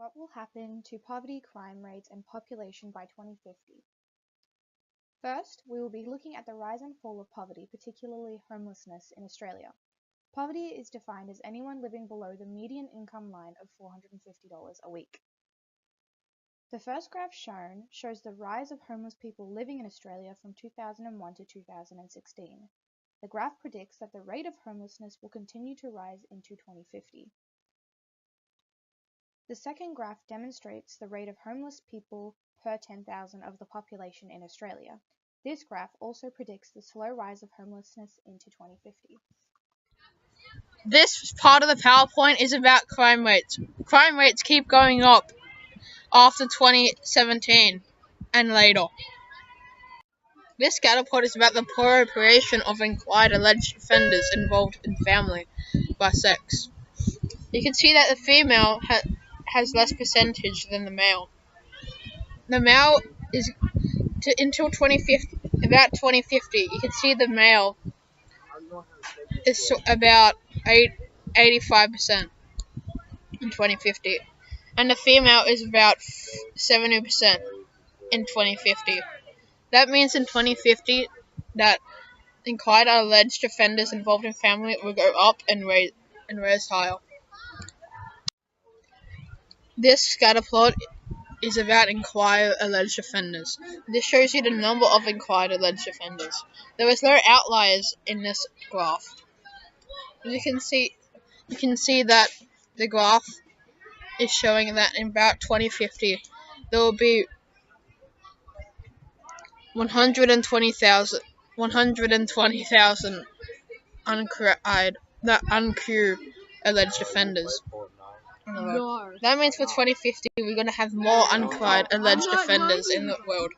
What will happen to poverty, crime rates, and population by 2050? First, we will be looking at the rise and fall of poverty, particularly homelessness in Australia. Poverty is defined as anyone living below the median income line of $450 a week. The first graph shown shows the rise of homeless people living in Australia from 2001 to 2016. The graph predicts that the rate of homelessness will continue to rise into 2050. The second graph demonstrates the rate of homeless people per 10,000 of the population in Australia. This graph also predicts the slow rise of homelessness into 2050. This part of the PowerPoint is about crime rates. Crime rates keep going up after 2017 and later. This scatter plot is about the proliferation of inquired alleged offenders involved in family by sex. You can see that the female has less percentage than the male. The male is until 2050, about 2050. You can see the male is about 85% in 2050, and the female is about 70% in 2050. That means in 2050 that inquired alleged offenders involved in family will go up and raise higher. This scatter plot is about inquired alleged offenders. This shows you the number of inquired alleged offenders. There is no outliers in this graph. You can see that the graph is showing that in about 2050 there will be 120,000 uncured alleged offenders. No. That means for 2050 we're going to have more uncured alleged offenders in the world.